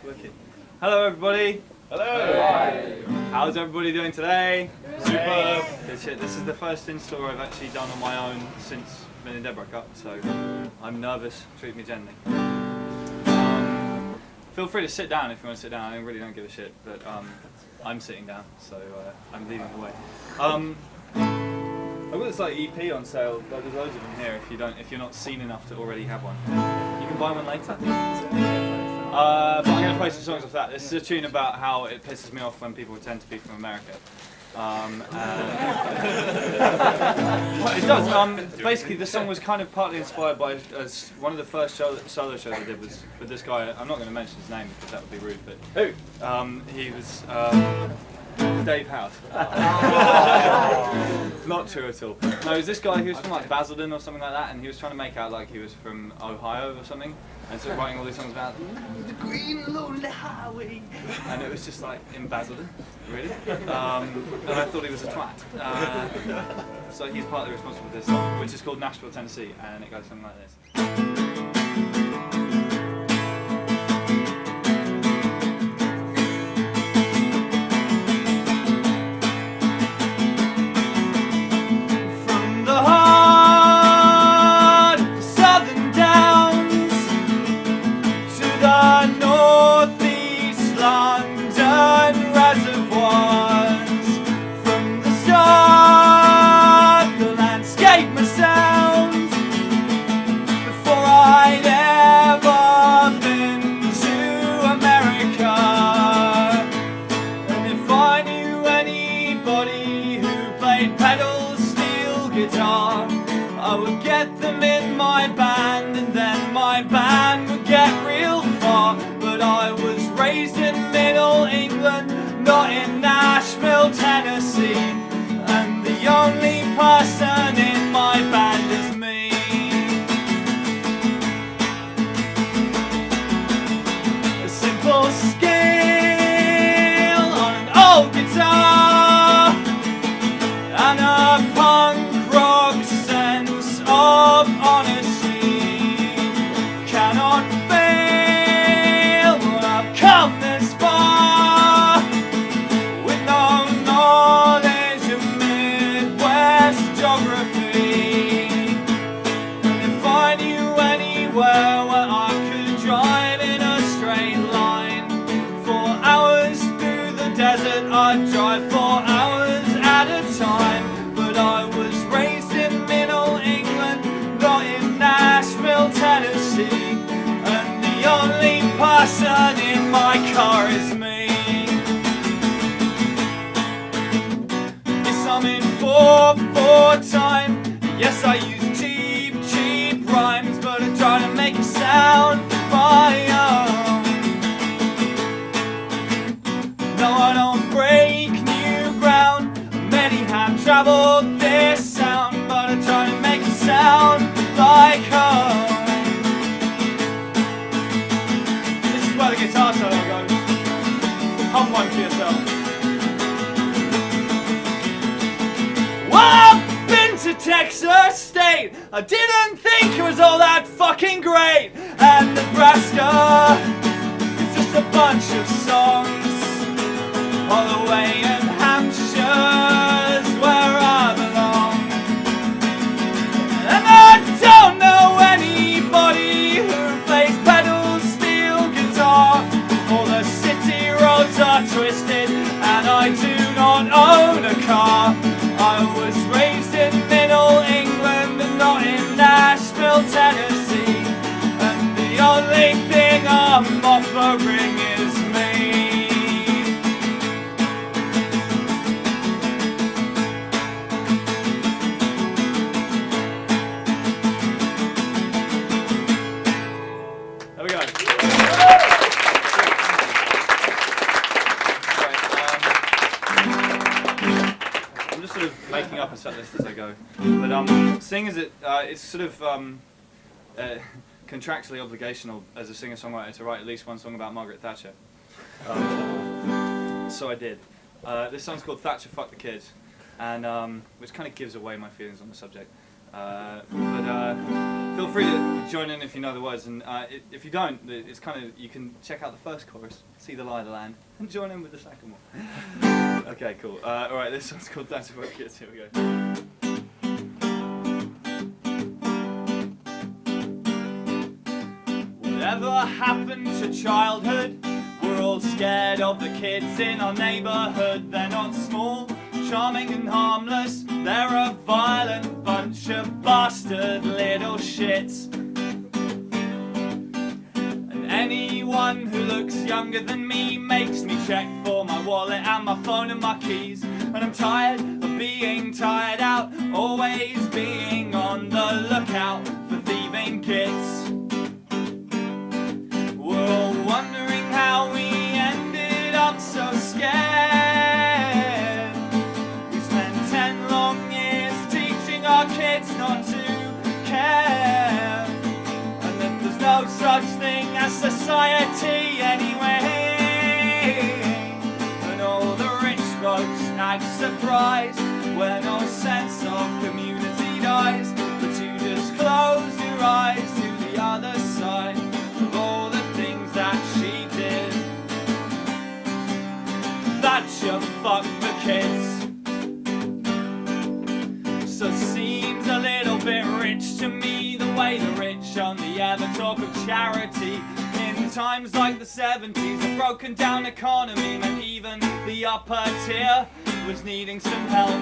Wicked. Hello everybody. Hello. Hi. How's everybody doing today? Super. Good shit. This is the first in-store I've actually done on my own since me and Deborah cut, so I'm nervous. Treat me gently. Feel free to sit down if you want to sit down. I really don't give a shit, but I'm sitting down, so I'm leading the way. I've got this like EP on sale, but there's loads of them here if you're not seen enough to already have one. You can buy one later. But I'm going to play some songs off that. This is a tune about how it pisses me off when people pretend to be from America. It does. Basically, the song was kind of partly inspired by one of the first solo shows I did was with this guy. I'm not going to mention his name because that would be rude, but he was Dave House. Not true at all. No, it was this guy who was from like Basildon or something like that, and he was trying to make out like he was from Ohio or something, and so writing all these songs about the green lonely highway, and it was just like in Basildon, really. And I thought he was a twat. So he's partly responsible for this song, which is called Nashville, Tennessee, and it goes something like this. I would get them in my band, and then my band would get real far. But I was raised in Middle England, not in Nashville, Tennessee, and the only person in my band is me. A simple scale on an old guitar and a punk rock sense of honesty cannot fail. I've come this far with no knowledge of Midwest geography, and if I knew anywhere where I could drive in a straight line for hours through the desert, I'd drive for hours at a time. But I was raised in Middle England, not in Nashville, Tennessee, and the only person in my car is me. Yes, I'm in 4/4 time. Yes, I use cheap rhymes, but I try to make it sound my own. No, I don't break new ground. Many have traveled this sound, but I try to make it sound like home. This is where the guitar solo goes. Hum one for yourself. Well, I've been to Texas State. I didn't think it was all that fucking great. And Nebraska, it's just a bunch of songs. All the way in Hampshire's where I belong. And I don't know anybody who plays pedal steel guitar. All the city roads are twisted, and I do not own a car. I was raised in Middle England and not in Nashville, Tennessee, and the only thing I'm offering is me. There we go. I'm just sort of making up a set list as I go, but seeing as it's sort of contractually obligational as a singer-songwriter to write at least one song about Margaret Thatcher, so I did. This song's called Thatcher Fuck the Kids, and which kind of gives away my feelings on the subject, but Feel free to join in if you know the words, and if you don't, it's kind of, you can check out the first chorus, see the lie of the land, and join in with the second one. Okay, cool. Alright, this song's called Dance for Kids. Here we go. Whatever happened to childhood? We're all scared of the kids in our neighborhood. They're not small, charming and harmless. They're a violent bunch of bastard little shits. And anyone who looks younger than me makes me check for my wallet and my phone and my keys. And I'm tired of being tired out, always being on the lookout for thieving kids. We're all wondering how we ended up so scared. We spent 10 long years teaching our kids not to care, and that there's no such thing as society anyway. And all the rich folks act surprised when no sense of community dies. But you just close your eyes to the other side of all the things that she did. Thatcher fucked the kids. So seems a little bit rich to me, the way the rich only ever talk of charity. In times like the 70s, a broken down economy meant even the upper tier was needing some help.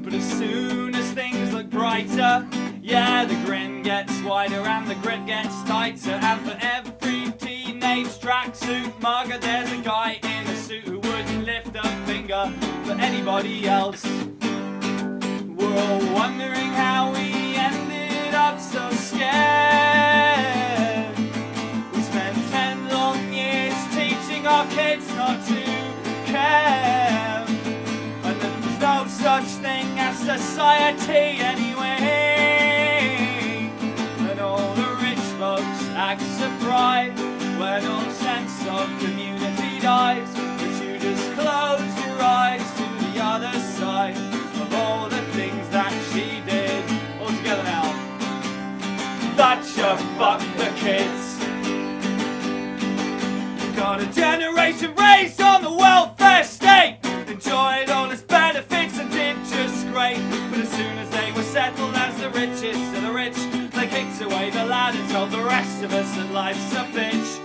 But as soon as things look brighter, yeah, the grin gets wider and the grit gets tighter. And for every teenage tracksuit mugger, there's a guy in a suit who wouldn't lift a finger for anybody else. We're all wondering how we ended up so scared. We spent 10 long years teaching our kids not to care, and that there's no such thing as society anyway. And all the rich folks act surprised when all sense of community dies. But you just close your eyes to the other side of all the things that she did. All together now. Thatcher fucked the kids. Got a generation raised on the welfare state, enjoyed all its benefits and did just great. But as soon as they were settled as the richest of the rich, they kicked away the lad and told the rest of us that life's a bitch.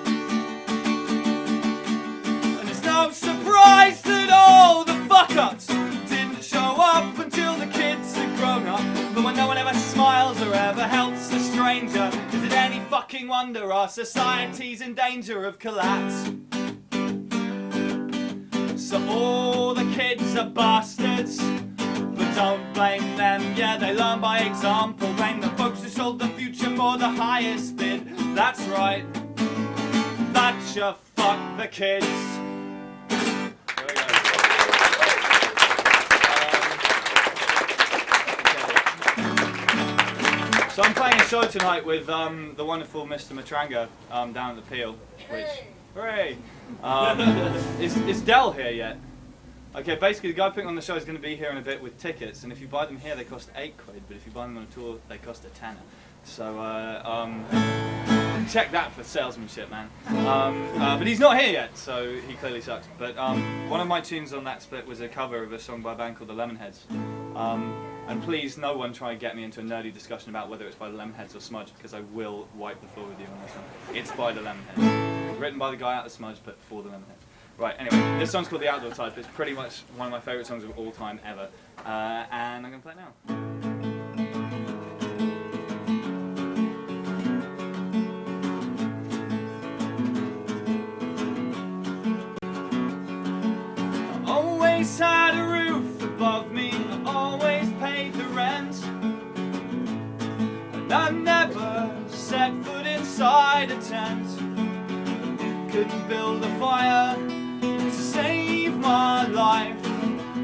And it's no surprise that all the fuck-ups didn't show up until the kids had grown up. But when no one ever smiles or ever helps a stranger, is it any fucking wonder our society's in danger of collapse? So all the kids are bastards, but don't blame them, yeah, they learn by example. Blame the folks who sold the future for the highest bid. That's right, Thatcher fucked the kids. There we go. So I'm playing a show tonight with the wonderful Mr. Matranga down at the Peel, which, hooray! Is Del here yet? Okay, basically the guy putting on the show is going to be here in a bit with tickets, and if you buy them here they cost £8, but if you buy them on a tour they cost £10. So check that for salesmanship, man. But he's not here yet, so he clearly sucks. But one of my tunes on that split was a cover of a song by a band called the Lemonheads. And please, no one try and get me into a nerdy discussion about whether it's by the Lemonheads or Smudge, because I will wipe the floor with you on this one. It's by the Lemonheads. Written by the guy out of Smudge, but for the Lemonheads. Right, anyway, this song's called The Outdoor Type. It's pretty much one of my favourite songs of all time ever. And I'm going to play it now. Always had a roof above me, I always paid the rent, and I never set foot inside a tent. Couldn't build a fire to save my life.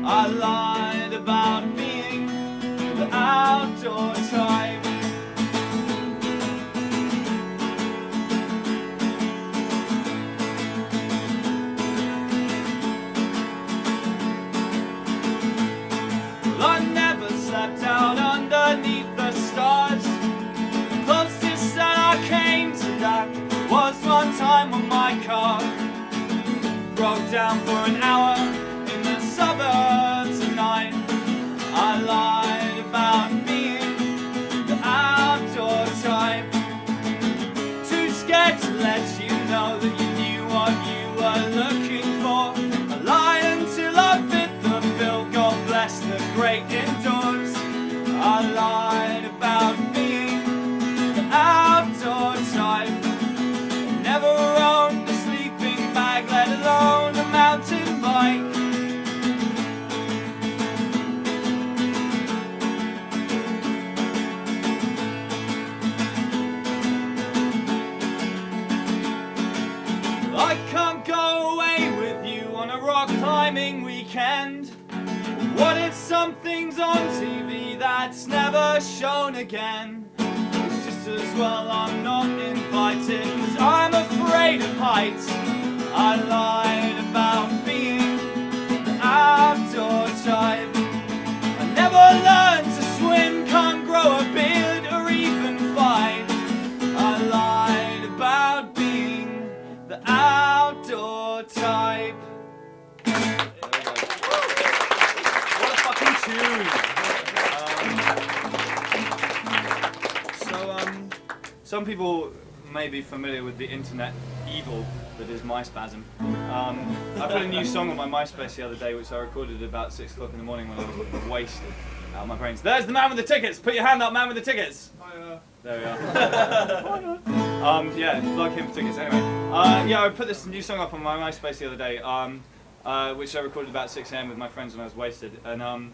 I lied about being the outdoor type. I never slept out underneath the one time when my car broke down for an hour in the suburbs at night. I lied about being the outdoor type, too scared to let you know that you knew what you were looking for. I lied until I fit the bill, God bless the great indoors. I lied about being the outdoor type, never owned a sleeping bag, let alone a mountain bike. I can't go away with you on a rock climbing weekend. What if something's on TV that's never shown again? It's just as well I'm not invited, 'cause I'm afraid of heights. I lied about being the outdoor type. I never learned to swim, can't grow a beard or even fight. I lied about being the outdoor type. What a fucking tune! Some people may be familiar with the internet evil that is MySpasm. I put a new song on my MySpace the other day, which I recorded at about 6 o'clock in the morning when I was wasted out of my brains. There's the man with the tickets! Put your hand up, man with the tickets! There we are. Yeah, plug him for tickets. Anyway, yeah, I put this new song up on my MySpace the other day, which I recorded about 6 AM with my friends when I was wasted. And I'm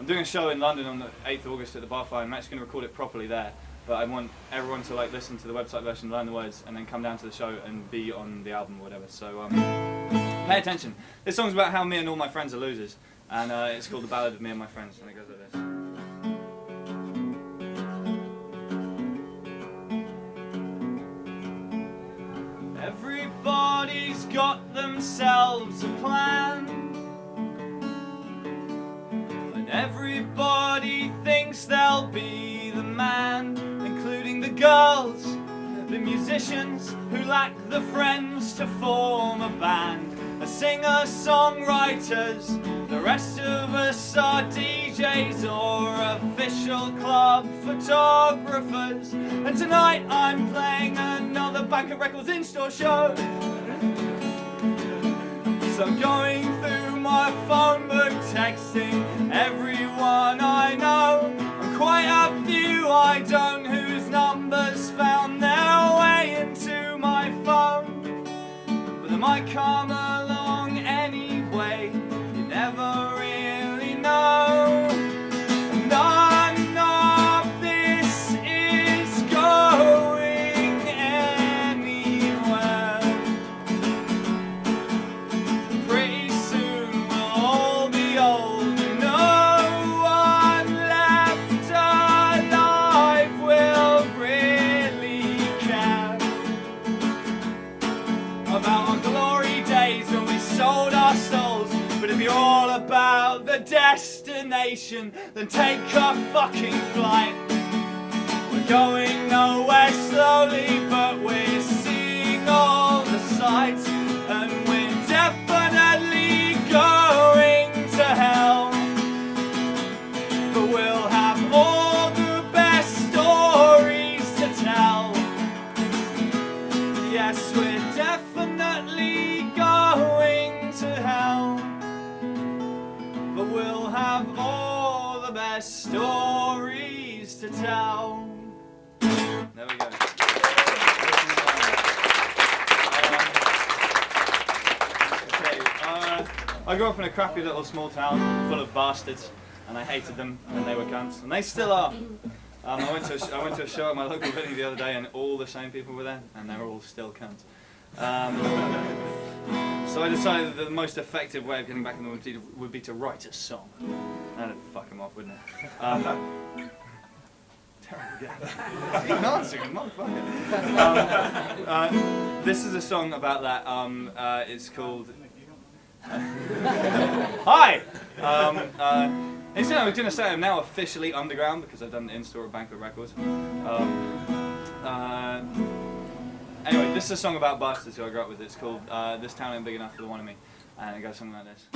doing a show in London on the 8th of August at the Barfly. I'm actually going to record it properly there. But I want everyone to like listen to the website version, learn the words, and then come down to the show and be on the album or whatever. So pay attention. This song's about how me and all my friends are losers, and it's called The Ballad of Me and My Friends, and it goes like this. Everybody's got themselves a plan, and everybody thinks they'll be the man, including the girls, the musicians who lack the friends to form a band, the singer-songwriters, the rest of us are DJs or official club photographers. And tonight I'm playing another Banquet Records in-store show. So I'm going through my phone book, texting everyone I know, and quite a few I don't, whose numbers found their way into my phone. But they might come along anyway, you never really know. None of this is going anywhere. Pretty soon we'll all be old, no one left alive will really care about our glory days when we sold our souls. But if you're all about the destination, then take a fucking flight. We're going nowhere slowly, but we're seeing all the sights, and we're definitely going to hell. But we'll have all the best stories to tell. Yes, we're definitely going to hell, but we'll have all the best stories to tell. There we go. I grew up in a crappy little small town full of bastards, and I hated them, and they were cunts, and they still are. I went to a show at my local venue the other day, and all the same people were there, and they're all still cunts. So I decided that the most effective way of getting back at them would be to write a song. That'd fuck them off, wouldn't it? Terrible guy. Even answering, motherfucker. This is a song about that. It's called. Hi! Instead, I was going to say I'm now officially underground because I've done the in-store at Banquet Records. Anyway, this is a song about bastards who I grew up with. It's called This Town Ain't Big Enough for the One of Me. And it goes something like this.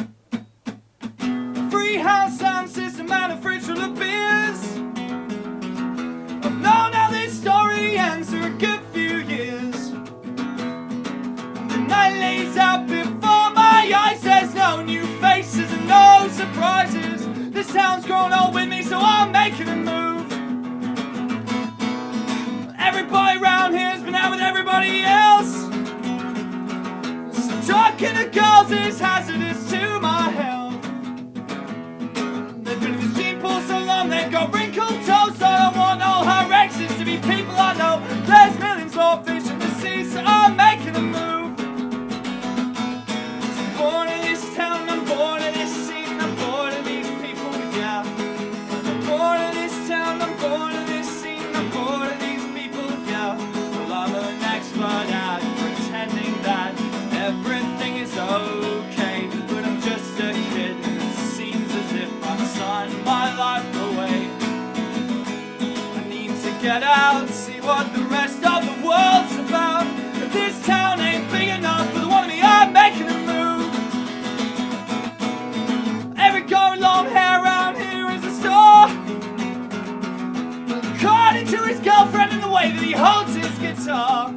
Free house sound system and a fridge full of beers. I've known how this story ends for a good few years. The night lays out before my eyes. There's no new faces and no surprises. This town's grown old with me, so I'm making a move. Everybody around here's been out with everybody else. So talking to girls is hazardous to my health. They've been in this gene pool so long they've got wrinkled toes. I don't want all her exes to be people I know. There's millions more fish in the sea, so I'm making a move. I'm born in this town, I'm born in this scene, I'm born in these people, yeah. I'm born in this town, I'm born in this scene, I'm born in these people, yeah. Well, I'm an expert at pretending that everything is okay, but I'm just a kid and it seems as if I've signed my life away. I need to get out, see what the rest of the world's about. If this town ain't big enough for the one of me, I'm making a move. Every guy with long hair around here is a star, according to his girlfriend and the way that he holds his guitar.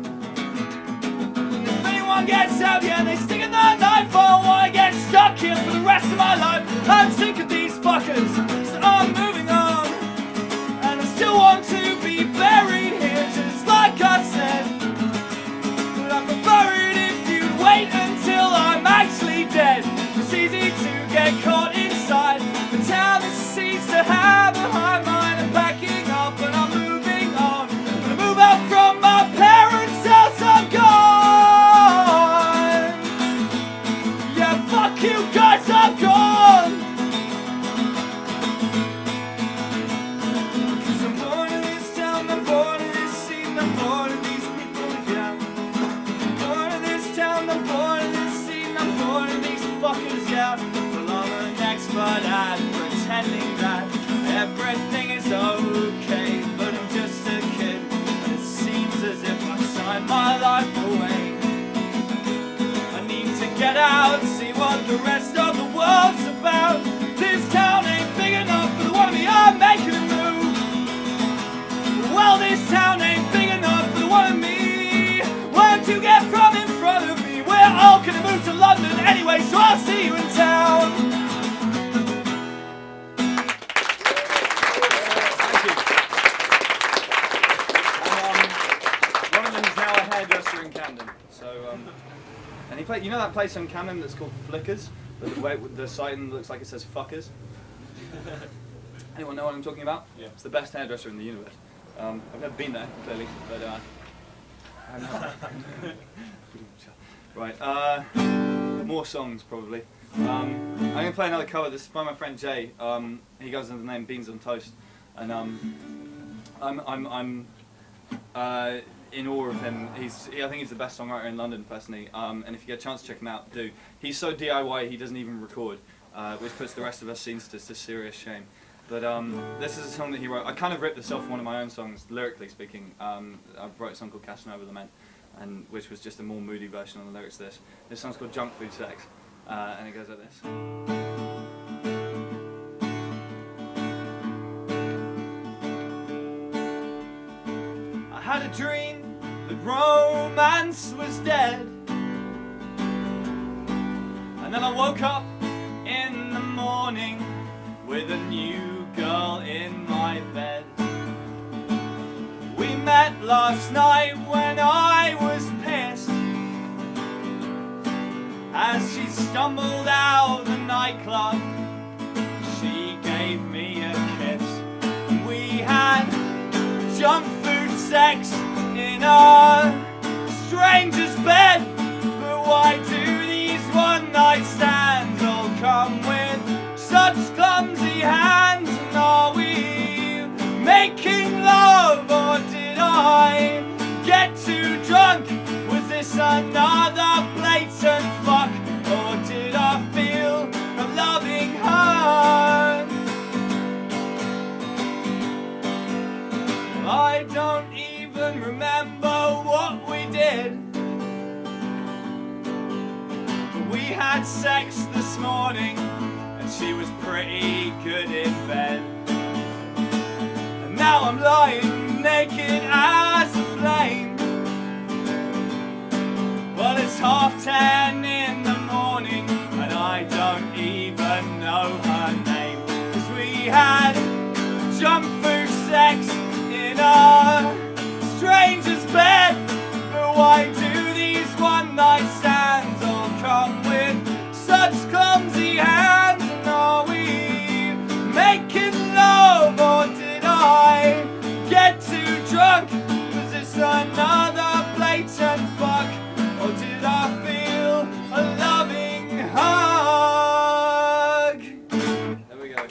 If anyone gets out here and they stick in the knife, I don't want to get stuck here for the rest of my life. I'm sick of these fuckers, so I'm moving on. And I still want to be buried here, just like I said. But I prefer it if you wait until I'm actually dead. It's easy to get caught inside the town that seems to have a high mind. I'm packing up and I'm moving on. I move out from my parents' house, I'm gone. Yeah, fuck you guys, I'm gone. Cause I'm born in this town, I'm born in this scene, I'm born in these people, yeah. I'm born in this town, I'm born in this scene, I'm born in these fuckers, yeah. Well, I'm an expert at pretending that everything is okay, but I'm just a kid, and it seems as if I signed my life away. I need to get out, see what the rest of the world's about. This town ain't big enough for the one of me, I'm making a move. Well, this town ain't big enough for the one of me. Why don't you get from in front of me? We're all gonna move to London anyway, so I'll see you in town. Thank you. One of them is now a hairdresser in Camden. So, and he played. You know that place in Camden that's called Flickers? The way the sign looks like it says "fuckers." Anyone know what I'm talking about? Yeah. It's the best hairdresser in the universe. I've never been there, clearly, but I'm not. Right. More songs probably. I'm gonna play another cover. This is by my friend Jay. He goes under the name Beans on Toast, and I'm in awe of him. I think he's the best songwriter in London, personally. And if you get a chance to check him out, do. He's so DIY he doesn't even record, which puts the rest of us scenesters to serious shame. But this is a song that he wrote. I kind of ripped this off one of my own songs, lyrically speaking. I wrote a song called Casanova Lament, and which was just a more moody version of the lyrics of this. This song's called Junkfood Sex, and it goes like this. I had a dream that romance was dead, and then I woke up in the morning with a new girl in my bed. We met last night when I was pissed, as she stumbled out the nightclub. She gave me a kiss. We had junk food sex in a stranger's bed. But why do these one night stands all come with such clumsy hands? And are we making love, or did I get too drunk? Was this another blatant fuck, or did I feel a loving her? I don't even remember what we did. had sex this morning, and she was pretty good in bed. And now I'm lying naked as a flame. Well, it's 10:30 in the morning, and I don't even know her name. 'Cause we had Junkfood sex in a stranger's bed. But why do these one-night stands all come with such clumsy hands? And are we making love, or did I get too drunk? Was this another blatant fuck, or did I feel a loving hug? There we go.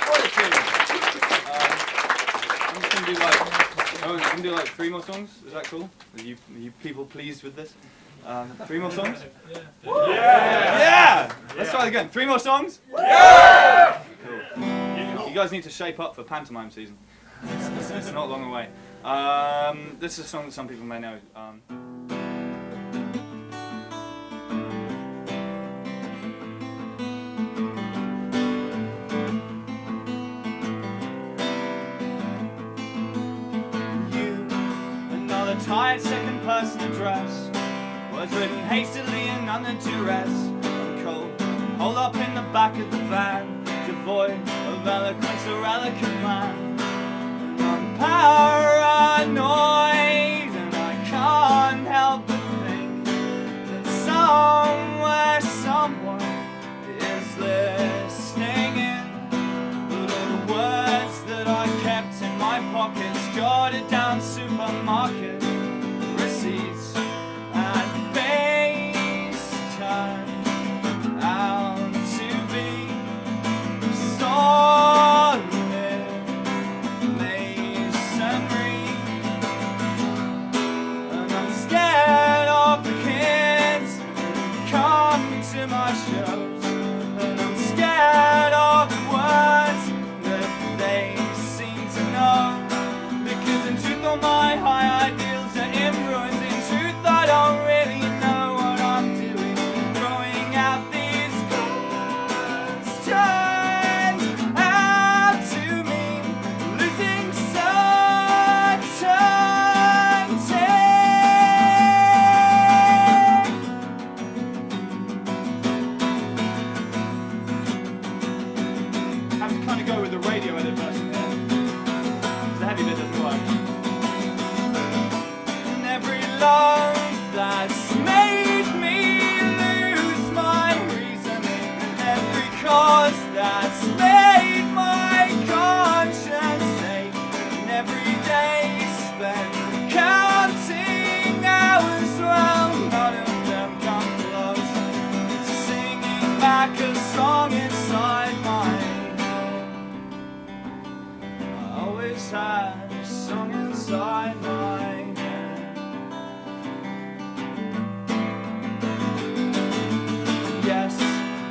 What a tune. I'm just gonna do I'm gonna do like 3 more songs. Is that cool? Are you people pleased with this? 3 more songs? Yeah! Let's try it again. 3 more songs? Yeah! Cool. You guys need to shape up for pantomime season. It's not long away. This is a song that some people may know. Tired second person address was written hastily and under duress. I'm cold, hold up in the back of the van, devoid of eloquence or elegant man. I'm paranoid and I can't help but think that somewhere someone is listening in. But all the words that I kept in my pockets, jotted down supermarket receipts and face turned out to be solid masonry. And I'm scared of the kids who come to my shows, and I'm scared of the words that they seem to know. Because in truth all my high ideals are in ruins. In truth I don't really know what I'm doing, throwing out these questions out to me, losing certainty. Have to kind of go with the radio edit version there. The heavy bit doesn't work. And every love that's made me lose my reasoning, and every cause that's made my conscience ache, and every day spent counting hours, well, none of them come close to singing back a song inside my head. I always had a song inside my head. Yes,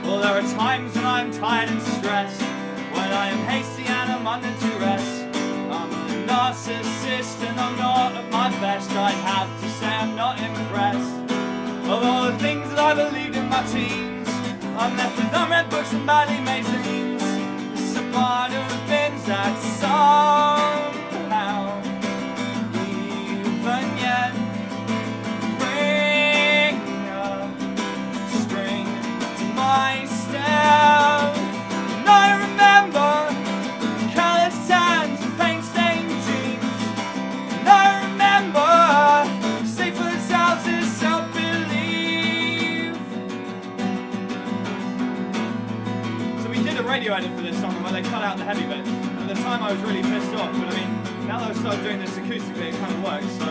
well, there are times when I'm tired and stressed, when I am hasty and I'm under duress. I'm a narcissist and I'm not at my best. I'd have to say I'm not impressed. Of all the things that I believed in my teens, I'm left with unread books and badly made scenes. It's a part of things that somehow, even yet, bring a string to my step. And I remember calloused hands and paint-stained jeans. And I remember Staples houses, self-belief. So we did a radio edit for this song where they cut out the heavy bit. At the time I was really pissed off, but I mean, now that I've started doing this acoustically, it kind of works. So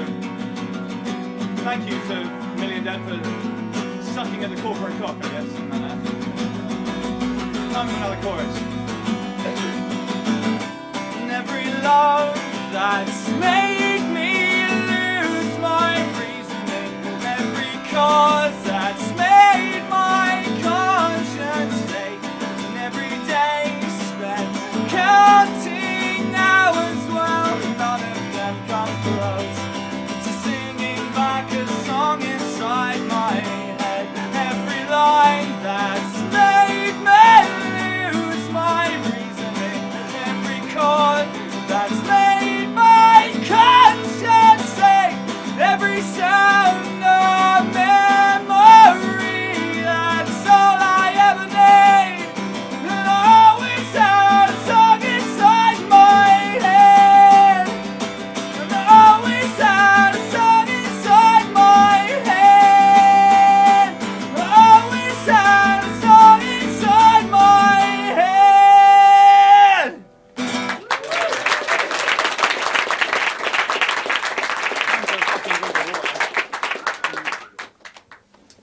thank you to Million Dead for sucking at the corporate cock, I guess. Time for another chorus. And every love that's made me lose my reasoning, and every cause that's made my conscience ache, and every day spent counting hours, well, none of them come close to singing back a song inside my head. Every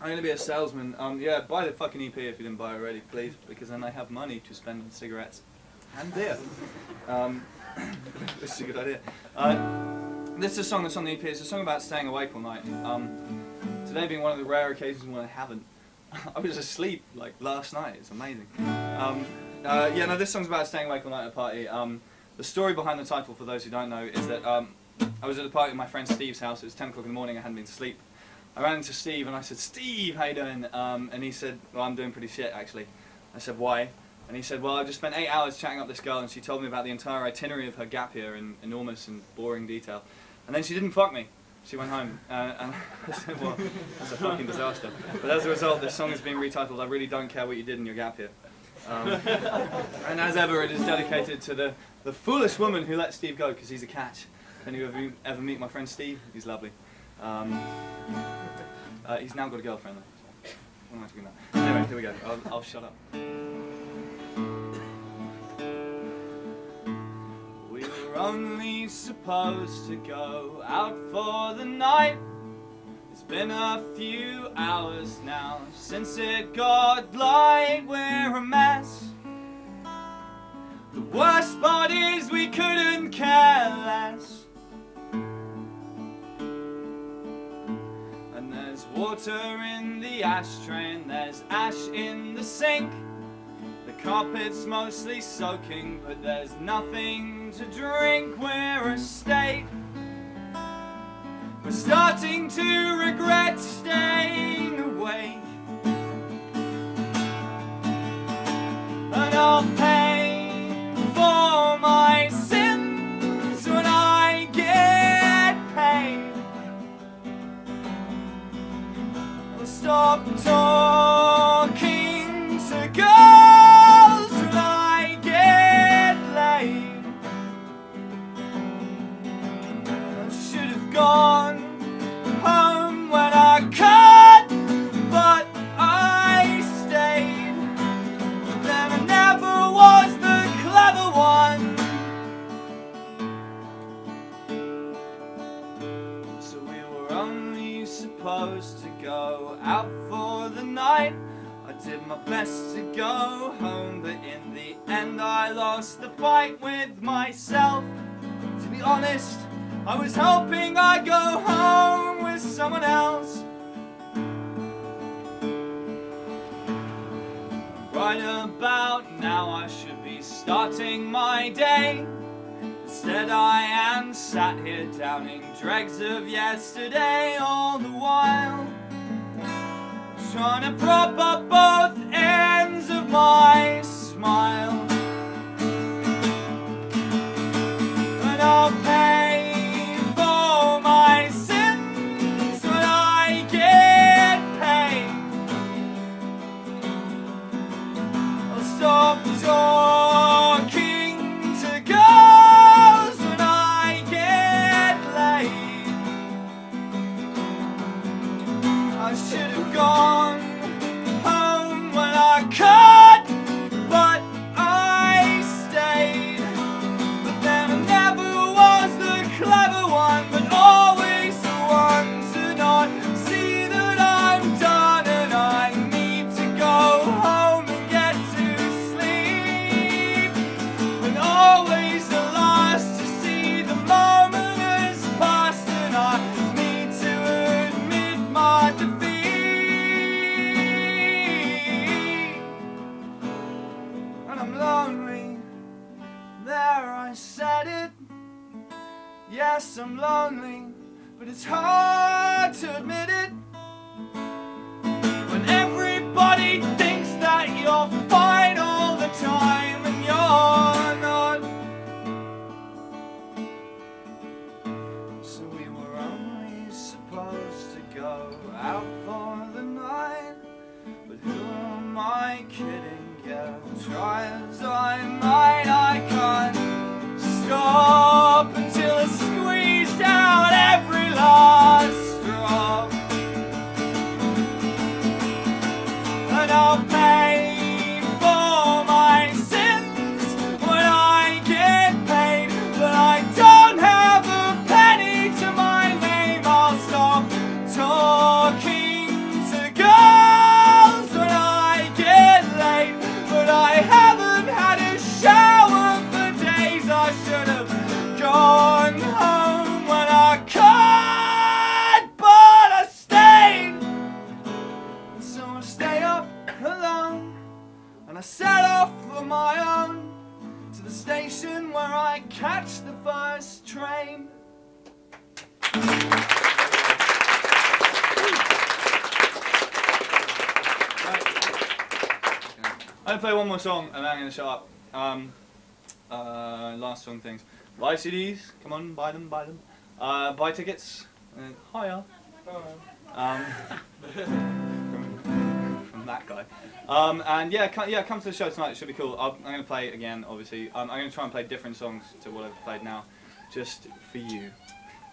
I'm going to be a salesman. Yeah, buy the fucking EP if you didn't buy it already, please, because then I have money to spend on cigarettes and beer. This is a good idea. This is a song that's on the EP. It's a song about staying awake all night. Today being one of the rare occasions when I haven't. I was asleep like last night. It's amazing. Yeah, no, this song's about staying awake all night at a party. The story behind the title, for those who don't know, is that I was at a party at my friend Steve's house. It was 10 o'clock in the morning. I hadn't been to sleep. I ran into Steve and I said, "Steve, how you doing?" And he said, "Well, I'm doing pretty shit, actually." I said, "Why?" And he said, "Well, I just spent 8 hours chatting up this girl and she told me about the entire itinerary of her gap year in enormous and boring detail. And then she didn't fuck me. She went home." And I said, "Well, that's a fucking disaster." But as a result, this song is being retitled, "I Really Don't Care What You Did in Your Gap Year." And as ever, it is dedicated to the foolish woman who let Steve go because he's a catch. If you ever meet my friend Steve, he's lovely. He's now got a girlfriend though. What am I talking about? Anyway, here we go. I'll shut up. We were only supposed to go out for the night. It's been a few hours now since it got light. We're a mess. The worst part is we couldn't care less. And there's water in the ashtray and there's ash in the sink. The carpet's mostly soaking, but there's nothing to drink. We're a state. We're starting to regret staying awake. And I'll pay for my sins when I get paid. I'll stop talking to girls when I get laid. I should have gone home when I could, but I stayed. Then I never was the clever one. So we were only supposed to go out for the night. I did my best to go home, but in the end I lost the fight with myself. To be honest, I was hoping I'd go home with someone else. Right about now I should be starting my day. Instead I am sat here downing dregs of yesterday, all the while trying to prop up both ends of my smile. And I'll pay for my sins when I get paid. I'll stop talking to girls when I get laid. I should have gone home when I could, but I stayed. But then I never was the clever one, but always the one to not see that I'm done and I need to go home and get to sleep. And always the last to see the moment has passed and I need to admit my defeat. And I'm lonely, there I said it. Yes, I'm lonely, but it's hard to admit it. When everybody thinks that you're fine all the time and you're not. So we were only supposed to go out for the night. But who am I kidding? Yeah, try as I might, I can't stop until I squeezed out every last drop. And I'll pay for my sins when I get paid, but I don't have a penny to my name. I'll stop talking to girls I set off on my own to the station where I catch the first train. I'm gonna play one more song and then I'm gonna shut up. Last song things. Buy CDs, come on, buy them. Buy tickets. Hiya. From that guy. And yeah, come to the show tonight. It should be cool. I'm gonna play again, obviously. I'm gonna try and play different songs to what I've played now, just for you,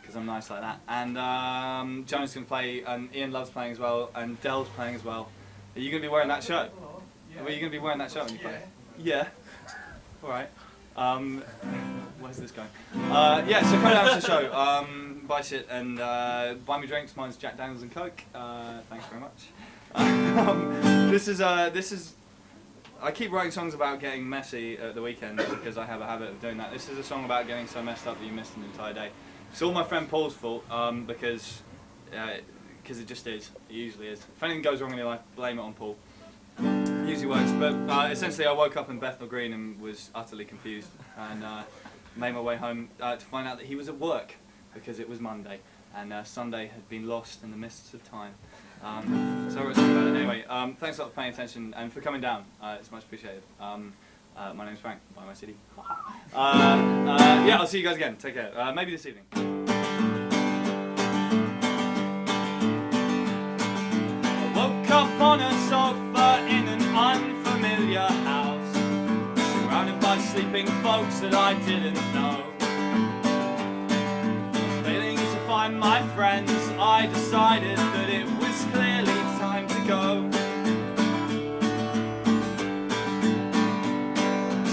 because I'm nice like that. And Jonah's gonna play, and Ian Love's playing as well, and Dell's playing as well. Are you gonna be wearing that shirt? Are you going to be wearing that shirt when you play? Yeah. Alright. Where's this going? Yeah, so come down to the show. Buy shit and buy me drinks. Mine's Jack Daniels and Coke. Thanks very much. This is. I keep writing songs about getting messy at the weekend because I have a habit of doing that. This is a song about getting so messed up that you missed an entire day. It's all my friend Paul's fault because it just is. It usually is. If anything goes wrong in your life, blame it on Paul. Usually works, but essentially I woke up in Bethnal Green and was utterly confused and made my way home to find out that he was at work because it was Monday and Sunday had been lost in the mists of time. So I wrote something about it. Anyway, thanks a lot for paying attention and for coming down. It's much appreciated. My name's Frank. Buy my CD. Yeah, I'll see you guys again. Take care. Maybe this evening. I woke up on a sofa in an unfamiliar house, surrounded by sleeping folks that I didn't know. Failing to find my friends, I decided that it was clearly time to go.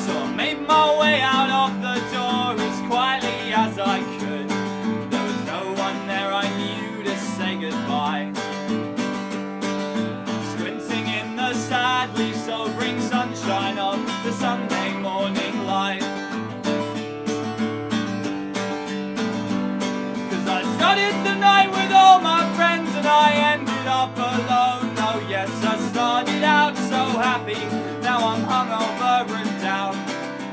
So I made my way out of the door as quietly as I could. There was no one there I knew to say goodbye. Sadly sobering sunshine of the Sunday morning light. Cause I started the night with all my friends and I ended up alone. Oh yes, I started out so happy, now I'm hungover and down.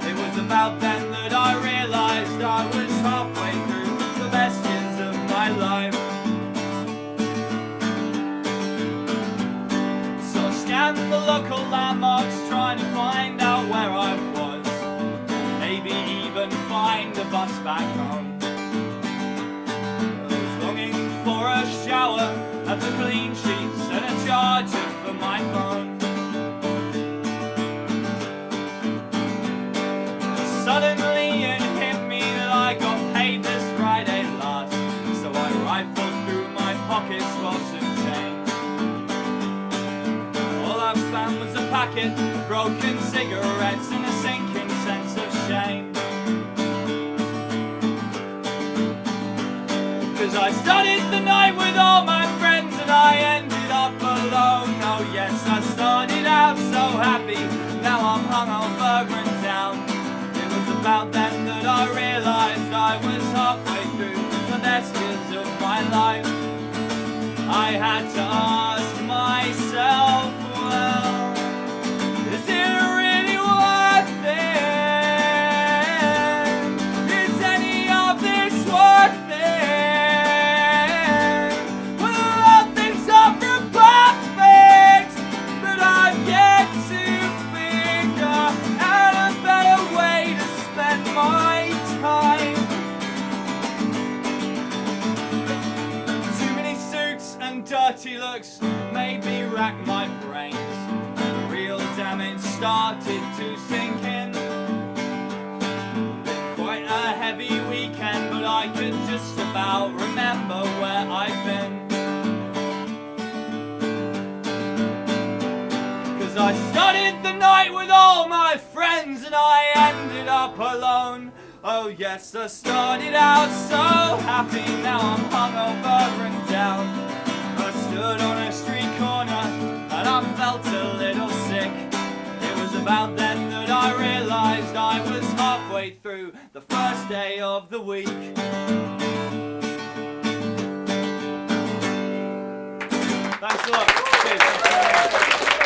It was about then that I realised I was halfway through the best years of my life. And the local landmarks trying to find out where I was, maybe even find a bus back home. I was longing for a shower, after clean sheets and a charger for my phone. Suddenly it hit me that I got paid this Friday last, so I rifled through my pockets for some change. I found was a packet of broken cigarettes and a sinking sense of shame. Cause I started the night with all my friends and I ended up alone. Oh yes, I started out so happy, now I'm hungover and down. It was about then that I realised I was halfway through the best years of my life. I had to ask myself, well, is it really worth it? Is any of this worth it? Well, a lot of things are perfect, but I've yet to figure out a better way to spend my time. Too many suits and dirty looks made me rack my brains. Real damage started to sink in. Been quite a heavy weekend, but I could just about remember where I've been. Cause I started the night with all my friends and I ended up alone. Oh yes, I started out so happy, now I'm hungover and down. I stood on a street corner and I felt a little sick. It was about then that I realised I was halfway through the first day of the week. Thanks a lot. Cheers.